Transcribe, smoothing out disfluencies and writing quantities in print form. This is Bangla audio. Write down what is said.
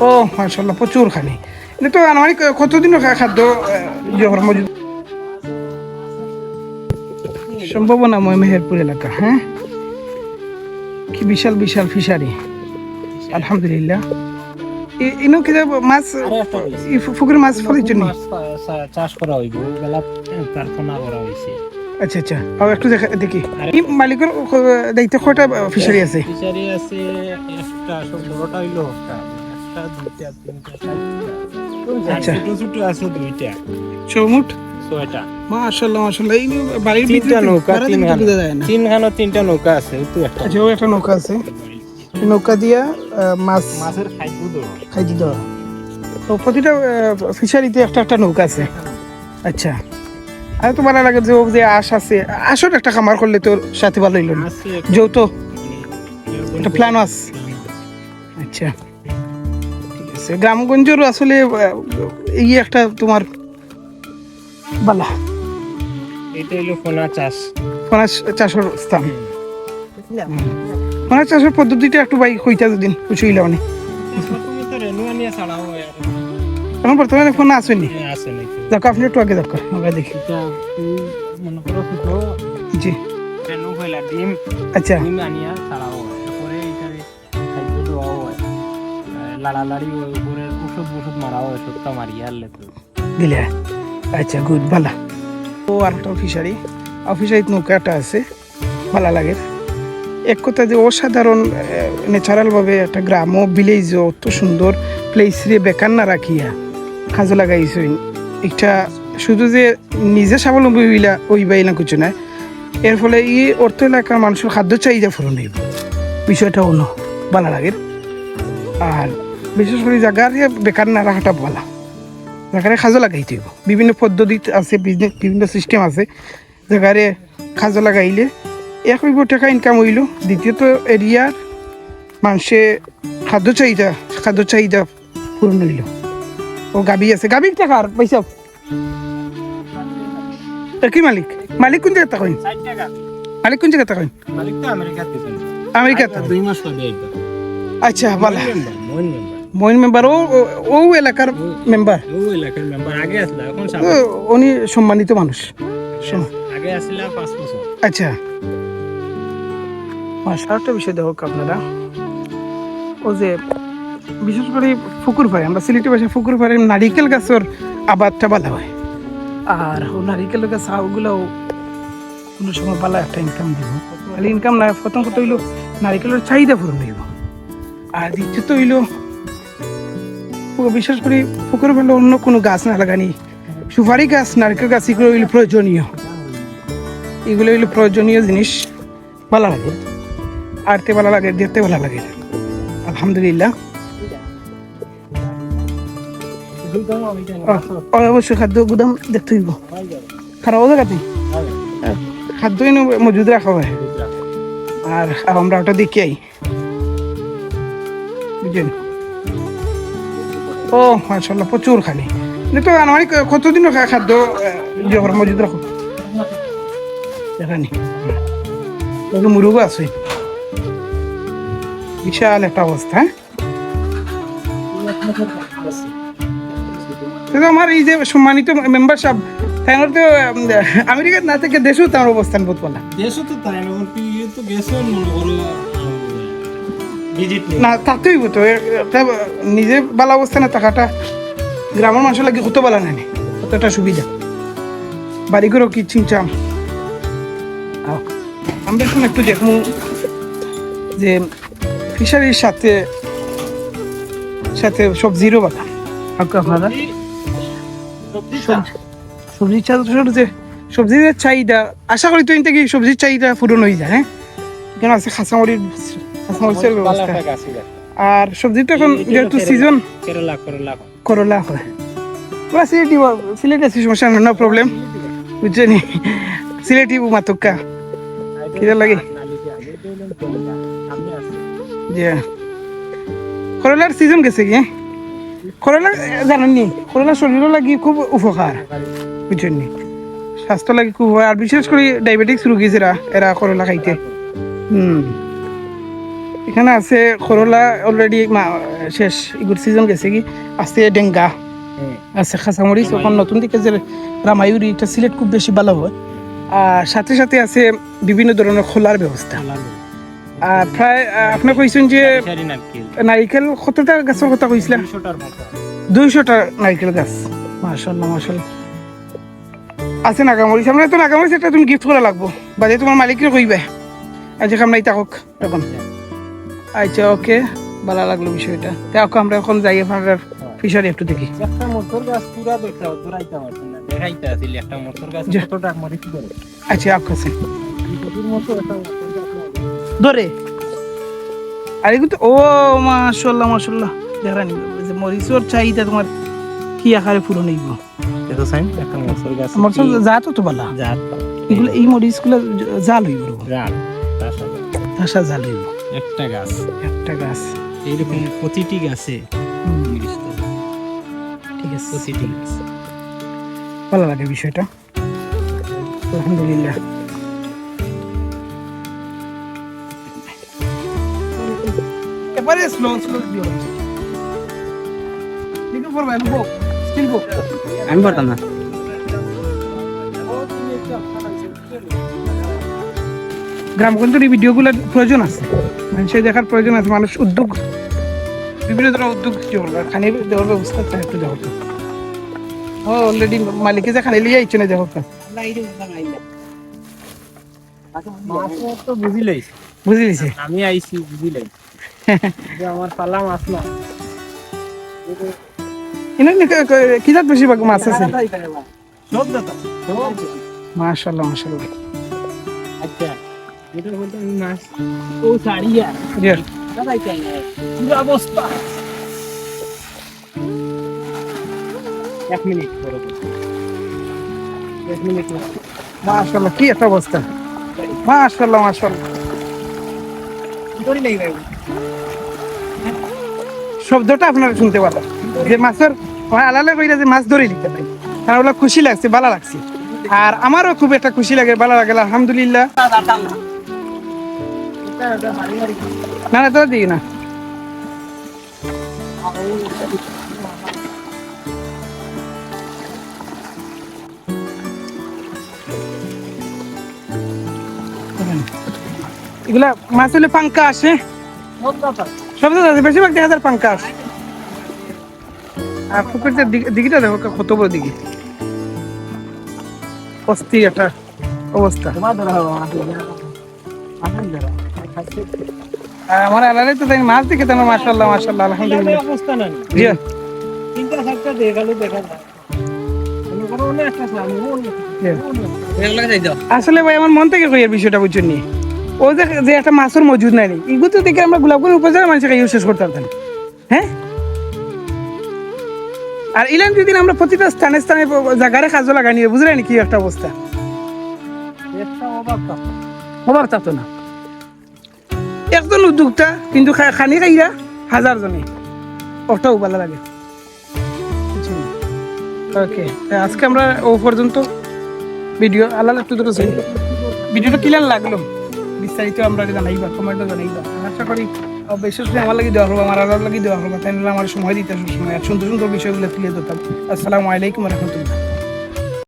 ও মাশাআল্লাহ প্রচুর খানি। এটা তো আনুমানিক কতদিনের খাদ্য জহর মজুদ সম্ভাবনাময় মেহেরপুর এলাকা। হ্যাঁ, কি বিশাল বিশাল ফিশারি, আলহামদুলিল্লাহ। ইনো কি মাছ পুকুরের মাছ ফলের জন্য চাষ করা হইব বেলা কারখানা করা হইছে। আচ্ছা আচ্ছা, আর একটু দেখি এই মালিকের দায়িত্ব কয়টা ফিশারি আছে? ফিশারি আছে একটা, সব বড়টা হইলো একটা দুইটা তিনটা চারটা, আচ্ছা ছোট ছোট আছে দুইটা, চৌমুট ছয়টা। মাশাআল্লাহ মাশাআল্লাহ। এই বাড়ির তিনটা নৌকা, তিনখানা তিনটা নৌকা আছে। তো একটা আচ্ছা, ও একটা নৌকা আছে, নৌকা দিয়া মাছের খাইতে দেওয়া। তো প্রতিটা ফিশারিতে একটা একটা নৌকা আছে। আচ্ছা, আর তো ভালো লাগে যে ও যে আশ আছে, আসর একটা খামার করলে তোর সাথে ভালো হইল না, যৌথ একটা প্ল্যান আছে। আচ্ছা ঠিক আছে। গ্রামগঞ্জের আসলে এই একটা তোমার বালা, এটা হইলো পোনা চাষ, পোনা চাষের স্থান। পোনা চাষের পদ্ধতিটা একটু ভাই কইতা যদি বুঝিলা মানে। এখন বর্তমানে ফোন আসেনি, দেখো আপনি একটু আগে দেখো, আমরা দেখি। জি ডিম, আচ্ছা ডিম আনিয়া ছাড়াও হয়, তারপরে এটারে খাদ্য দেওয়াও হয়, লাড়ালাড়ি উপরে ওষুধ ওষুধ মারাও হয়, ওষুধটা মারিয়ে আনলে তো দিলে। আচ্ছা গুড, ভালো। ও আর একটা ফিশারি, ফিশারিত নৌকাটা আছে, ভালো লাগে। এক কথা যে অসাধারণ ন্যাচারালভাবে একটা গ্রাম ও ভিলেজ অত সুন্দর প্লেস রে বেকার না রাখিয়া কাজে লাগাইছে। এটা শুধু যে নিজে স্বাবলম্বী হইবাই না কিছু না, এর ফলে এই অর্থ এলাকার মানুষের খাদ্য চাহিদা পূরণ হইব, বিষয়টা অন্য ভালো লাগে। আর বিশেষ করে জায়গার বেকার না রাখাটা ভালো, জায়গায় কাজে লাগাইতে হইব। বিভিন্ন পদ্ধতি আছে, বিভিন্ন সিস্টেম আছে, জায়গায় কাজে লাগাইলে এক হইব টাকা ইনকাম হইল, দ্বিতীয়ত এরিয়ার মানুষে খাদ্য চাহিদা পূরণ হইল। ও গাবি আছে, গাবির টাকা আর পয়সা কি মালিক কোন জায়গা কইন? মালিক কোন জায়গা কইন? আমেরিকাতে 2 মাস পরে আইবা। আচ্ছা ভালো, মইন মেম্বার, ও এলাকার মেম্বার, আগে আসলা, এখন উনি সম্মানিত মানুষ, আগে আসলা 5 বছর। আচ্ছা আরেকটা বিষয় দেখো আপনারা, ও যে বিশেষ করে পুকুর পাড়ে, আমরা সিলেটি ভাষায় পুকুর পাড়ে নারিকেল গাছের আবাদটা ভালো হয়। আর ও নারিকেল গাছ ওগুলোও কোনো সময় ভালো একটা ইনকাম দিব। খালি ইনকাম না, প্রথম কথা হইলো নারিকেলের চাহিদা পূরণ হইব। আর দ্বিতীয়ত হইলো বিশেষ করে পুকুর পাড়ে অন্য কোনো গাছ না লাগানি, সুপারি গাছ, নারিকেল গাছ, এগুলো হইলো প্রয়োজনীয়, এগুলো হইলো প্রয়োজনীয় জিনিস, ভালো লাগে। আরতে ভালো লাগে, দেখতে ভালো লাগে, আলহামদুলিল্লাহ। অবশ্যই খাদ্য গুদাম দেখতে হইব, খারাপ জায়গাতে খাদ্য মজুদ রাখা হয়। আর আমরা ওটা দেখি আই, বুঝলেন? ও মাশাআল্লাহ প্রচুর খানি। তো আনুমানিক কতদিনের খাদ্য জহর মজুদ রাখো দেখানি? মুরুগও আছে, বিশাল একটা অবস্থা। আমার এই যে সম্মানিত মেম্বার সাহেব, তাই তো আমেরিকার না থেকে দেশেও তার অবস্থান বোধ না, দেশও তো তাই তো গেছে মনে করো ভিজিট না থাকতেই হতো। নিজে ভালো অবস্থানে থাকাটা গ্রামের মানুষের লাগে কত ভালো নেই, কতটা সুবিধা। বাড়িঘরও কি চিনচাম। আমরা এখন একটু দেখবো যে ফিশারির সাথে সাথে সবজিরও বাগান। আপনারা সবজির যে সবজির চাহিদা, আশা করি তো থেকে সবজির চাহিদা পূরণ হয়ে যায়। হ্যাঁ, কেন আছে খাসামরিচের ব্যবস্থা। আর সবজিটা এখন যেহেতু সিজন, করলা হয়, সিলেটি আছে, সমস্যা নো প্রবলেম, বুঝছেন? সিলেটি মাতকা কিরা লাগে যে করলার সিজন গেছে কি? করলা জানেননি, করলা শরীরের লাগি খুব উপকার, বুঝছেন? স্বাস্থ্য লাগে খুব হয়, আর বিশেষ করে ডায়াবেটিক্স রুগীরা এরা করলা খাইতে। এখানে আছে করলা অলরেডি শেষ, এগুর সিজন গেছে কি, আছে ডেঙ্গা, আছে খাসামরিচ, এখন নতুন দিকে যে রামায়ুরি, এটা সিলেট খুব বেশি ভালো হয়। আর সাথে সাথে আছে বিভিন্ন ধরনের খোলার ব্যবস্থা। আর প্রায় আপনি কইছেন যে নারিকেল কতটা গাছের কথা কইছিলেন? 200টা নারিকেল গাছ। মাশাআল্লাহ মাশাআল্লাহ। আছে নাগামরিচ, আমরা তো নাগামরিচ একটা তুমি গিফট করা লাগবো, বাদে তোমার মালিককে কইবে আজ কামনাই থাকুক তখন। আচ্ছা ওকে, ভালো লাগলো বিষয়টা। দেখো আমরা এখন যাই আপনার ফিশারি একটু দেখি। একটা মোটর গাছ পুরা দেখাও, দূরাইতে পারছেন না, দেখাইতে আসলে একটা মোটর গাছ কতটা মরিচ করে। আচ্ছা আপনার এই মতো একটা মোটর গাছ ধরে, আর এগুলো তো ও মাশাআল্লাহ মাশাআল্লাহ, দেখানি যে মরিচের চাহিদা তোমার কি আকারে পূরণ হইব। দেখো সাইন একটা মোটর গাছ, মরিচ জাত তো ভালো, জাত এগুলো এই মরিচগুলো জাল হইব, জাত তাসা জাল হইব। একটা গাছ এইরকম প্রতিটি গাছে ঠিক আছে, প্রতিটি গাছ ভালো লাগে বিষয়টা, আলহামদুলিল্লাহ। এবারে স্লো দিও, ঠিক আছে পড়বে বুক স্টিল বুক আমি পারতাম না। গ্রামগঞ্জের এই ভিডিওগুলোর প্রয়োজন আছে, মানুষের দেখার প্রয়োজন আছে, মানুষ উদ্যোগ, বিভিন্ন ধরনের উদ্যোগ খানি দেওয়ার ব্যবস্থা চাই একটু দেখো। ও অলরেডি মালিকে যে খানি লিয়ে আইছে না দেখো, বুঝি লিছে আমি আইছি বুঝিলাই যে আমার পালা মাছ না কি জাত বেশিরভাগ মাছ আছে। সব দাতা মাশাআল্লাহ মাশাআল্লাহ। আচ্ছা এটা বলতে আমি মাছ ও সারিয়া রিয়াল দাদাই চাই না পুরো অবস্থা। 1 মিনিট বরাবর 1 মিনিট। মাশাআল্লাহ, কি একটা অবস্থা, মাশাআল্লাহ মাশাআল্লাহ। শব্দটা আপনারা শুনতে পারেন যে মাছের আলালে কইরা যে মাছ ধরে নিতে পারি, আর ওগুলো খুশি লাগছে, ভালো লাগছে, আর আমারও খুব একটা খুশি লাগে, ভালো লাগে আলহামদুলিল্লাহ। না না তো দিই না, এগুলা মাছ হলে পাঙ্কা আসে, সব আছে, বেশিরভাগ দেখা যায় পাঙ্কা আসে। আর পুকুরের দিঘিটা দেখো কত বড় দিঘি, অস্থির একটা অবস্থা। আর আমার আলাদা তো তাই মাছ দেখে তেমন মাশাআল্লাহ মাশাআল্লাহ আলহামদুলিল্লাহ অবস্থা না জি। তিনটা চারটা দেখালো দেখা যায় আসলে ভাই আমার মন থেকে কই এর বিষয়টা বুঝছেন নি, ও যে একটা মাছের মজুদ নাই, এগুলো তো দেখে আমরা গোলাপগঞ্জ উপজেলার মানুষকে শেষ করতে পারতাম। হ্যাঁ, আর ইলান যদি আমরা প্রতিটা স্থানে স্থানে জায়গায় কাজও লাগানি, বুঝলেন কি একটা অবস্থা, অভাব থাকতো না। একজন উদ্যোক্তা কিন্তু খানি খাইরা 1000 জনে, ওটাও ভালো লাগে। ওকে, আজকে আমরা ও পর্যন্ত ভিডিও আল্লাহ একটু ধরে ভিডিওটা ক্লিয়ার লাগলো বিস্তারিত আমরা জানাইবা, কমেন্টও জানাইবা। আশা করি বিশেষ করে আমার লাগি দেওয়া হবে, আমার আল্লাহর লাগি দেওয়া হবে, তাই আমার সময় দিতে সময় সুন্দর সুন্দর বিষয়গুলো তুলে ধরতাম। আসসালামু আলাইকুম রহমতুল্লাহ।